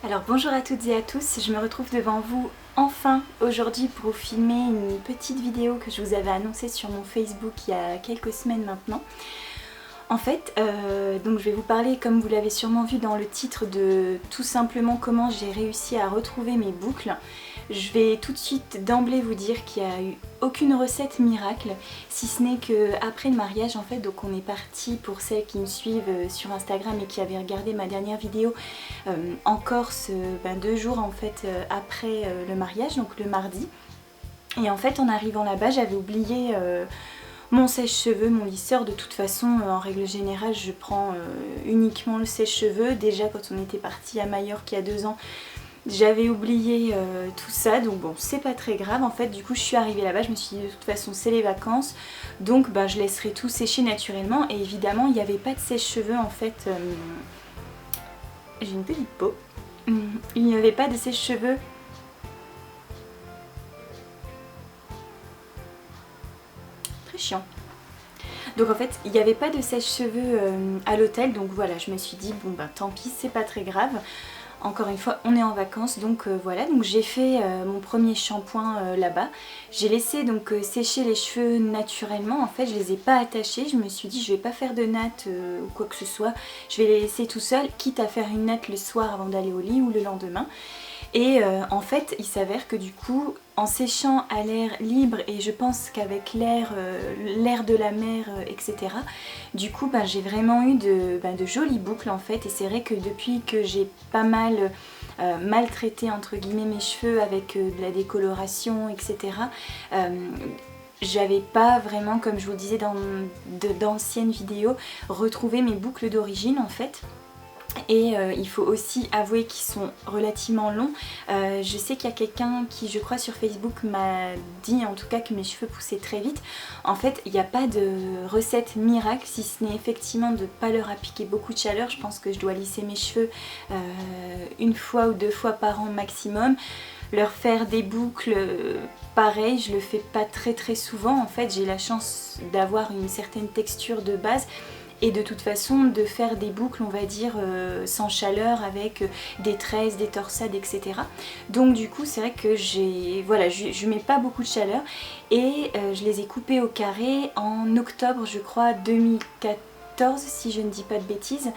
Alors bonjour à toutes et à tous, je me retrouve devant vous enfin aujourd'hui pour vous filmer une petite vidéo que je vous avais annoncée sur mon Facebook il y a quelques semaines maintenant. En fait, donc je vais vous parler, comme vous l'avez sûrement vu dans le titre, de tout simplement comment j'ai réussi à retrouver mes boucles. Je vais tout de suite d'emblée vous dire qu'il n'y a eu aucune recette miracle, si ce n'est qu'après le mariage en fait, donc on est parti, pour celles qui me suivent sur Instagram et qui avaient regardé ma dernière vidéo, en Corse 2 jours en fait après le mariage, donc le mardi. Et en fait en arrivant là-bas j'avais oublié mon sèche-cheveux, mon lisseur. De toute façon, en règle générale, je prends uniquement le sèche-cheveux. Déjà, quand on était parti à Majorque il y a 2 ans, j'avais oublié tout ça. Donc bon, c'est pas très grave. En fait, du coup, je suis arrivée là-bas. Je me suis dit, de toute façon, c'est les vacances. Donc, je laisserai tout sécher naturellement. Et évidemment, il n'y avait pas de sèche-cheveux. En fait, j'ai une petite peau. Il n'y avait pas de sèche-cheveux. Très chiant. Donc en fait il n'y avait pas de sèche-cheveux à l'hôtel, donc voilà, je me suis dit bon tant pis, c'est pas très grave. Encore une fois on est en vacances, donc voilà, donc j'ai fait mon premier shampoing là-bas. J'ai laissé donc sécher les cheveux naturellement, en fait je les ai pas attachés, je me suis dit je vais pas faire de natte ou quoi que ce soit, je vais les laisser tout seuls, quitte à faire une natte le soir avant d'aller au lit ou le lendemain. Et en fait il s'avère que du coup en séchant à l'air libre, et je pense qu'avec l'air de la mer etc, du coup j'ai vraiment eu de jolies boucles en fait. Et c'est vrai que depuis que j'ai pas mal maltraité entre guillemets mes cheveux avec de la décoloration etc, j'avais pas vraiment, comme je vous le disais dans d'anciennes vidéos, retrouvé mes boucles d'origine en fait. Et il faut aussi avouer qu'ils sont relativement longs. Je sais qu'il y a quelqu'un qui, je crois sur Facebook, m'a dit en tout cas que mes cheveux poussaient très vite. En fait il n'y a pas de recette miracle, si ce n'est effectivement de ne pas leur appliquer beaucoup de chaleur. Je pense que je dois lisser mes cheveux 1 fois ou 2 fois par an maximum. Leur faire des boucles, pareil, je le fais pas très souvent. En fait j'ai la chance d'avoir une certaine texture de base. Et de toute façon de faire des boucles on va dire sans chaleur, avec des tresses, des torsades etc. Donc du coup c'est vrai que je mets pas beaucoup de chaleur. Et je les ai coupées au carré en octobre je crois 2014 si je ne dis pas de bêtises.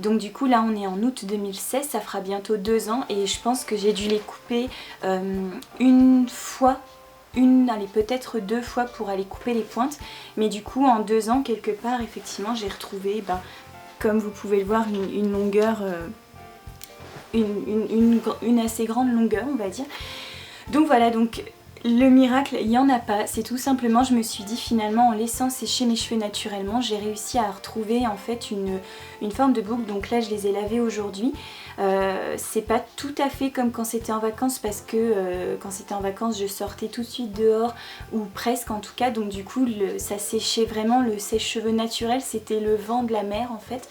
Donc du coup là on est en août 2016, ça fera bientôt 2 ans. Et je pense que j'ai dû les couper une fois, allez peut-être 2 fois pour aller couper les pointes. Mais du coup en 2 ans quelque part effectivement j'ai retrouvé comme vous pouvez le voir une longueur, une assez grande longueur on va dire. Donc voilà, donc le miracle il n'y en a pas, c'est tout simplement je me suis dit finalement en laissant sécher mes cheveux naturellement j'ai réussi à retrouver en fait une forme de boucle. Donc là je les ai lavés aujourd'hui. C'est pas tout à fait comme quand c'était en vacances, parce que quand c'était en vacances je sortais tout de suite dehors, ou presque en tout cas, donc du coup ça séchait vraiment, le sèche-cheveux naturel c'était le vent de la mer en fait.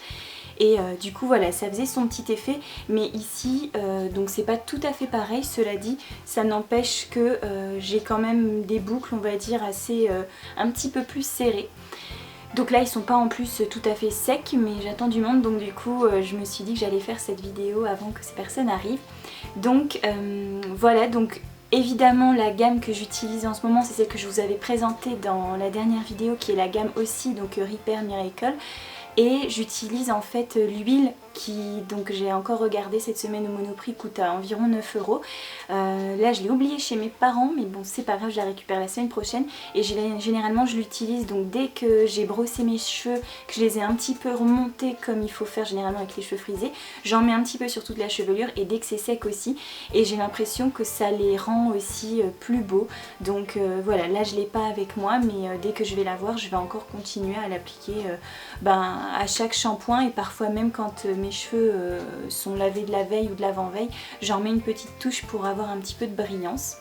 Et du coup voilà, ça faisait son petit effet. Mais ici donc c'est pas tout à fait pareil, cela dit, ça n'empêche que j'ai quand même des boucles on va dire assez un petit peu plus serrées. Donc là ils sont pas en plus tout à fait secs, mais j'attends du monde, donc du coup je me suis dit que j'allais faire cette vidéo avant que ces personnes arrivent. Donc voilà, donc évidemment la gamme que j'utilise en ce moment c'est celle que je vous avais présentée dans la dernière vidéo, qui est la gamme aussi, donc Repair Miracle. Et j'utilise en fait l'huile qui, donc j'ai encore regardé cette semaine au Monoprix, coûte à environ 9 €. Là je l'ai oublié chez mes parents, mais bon c'est pas grave, je la récupère la semaine prochaine. Et généralement je l'utilise donc dès que j'ai brossé mes cheveux, que je les ai un petit peu remontés comme il faut faire généralement avec les cheveux frisés, j'en mets un petit peu sur toute la chevelure et dès que c'est sec aussi. Et j'ai l'impression que ça les rend aussi plus beaux. Donc voilà, là je l'ai pas avec moi, mais dès que je vais l'avoir je vais encore continuer à l'appliquer à chaque shampoing. Et parfois même quand mes cheveux sont lavés de la veille ou de l'avant-veille, j'en mets une petite touche pour avoir un petit peu de brillance.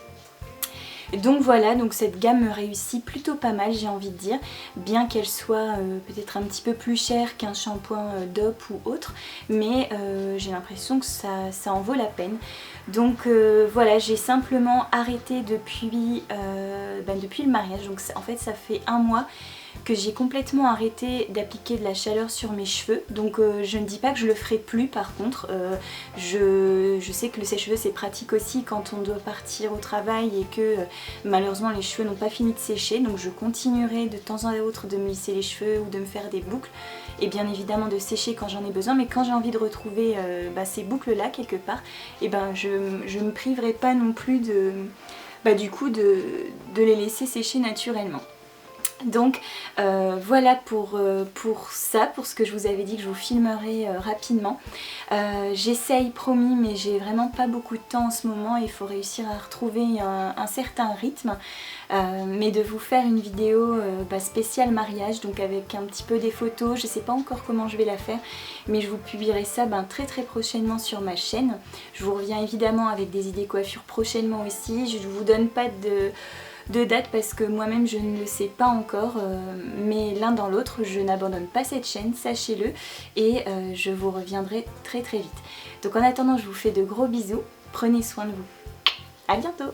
Donc voilà, donc cette gamme me réussit plutôt pas mal, j'ai envie de dire, bien qu'elle soit peut-être un petit peu plus chère qu'un shampoing DOP ou autre, mais j'ai l'impression que ça en vaut la peine. Donc voilà, j'ai simplement arrêté depuis le mariage, donc en fait ça fait 1 mois que j'ai complètement arrêté d'appliquer de la chaleur sur mes cheveux. Donc je ne dis pas que je le ferai plus par contre. Je sais que le sèche-cheveux c'est pratique aussi quand on doit partir au travail et que malheureusement les cheveux n'ont pas fini de sécher. Donc je continuerai de temps en autre de me lisser les cheveux ou de me faire des boucles. Et bien évidemment de sécher quand j'en ai besoin. Mais quand j'ai envie de retrouver ces boucles là quelque part, et ben je me priverai pas non plus de les laisser sécher naturellement. Donc voilà pour ça, pour ce que je vous avais dit que je vous filmerai rapidement. J'essaye promis, mais j'ai vraiment pas beaucoup de temps en ce moment et il faut réussir à retrouver un certain rythme. Mais de vous faire une vidéo spéciale mariage, donc avec un petit peu des photos. Je sais pas encore comment je vais la faire, mais je vous publierai ça très très prochainement sur ma chaîne. Je vous reviens évidemment avec des idées coiffure prochainement aussi. Je ne vous donne pas de date parce que moi-même je ne le sais pas encore, mais l'un dans l'autre je n'abandonne pas cette chaîne, sachez-le, et je vous reviendrai très très vite. Donc en attendant, je vous fais de gros bisous, prenez soin de vous, à bientôt.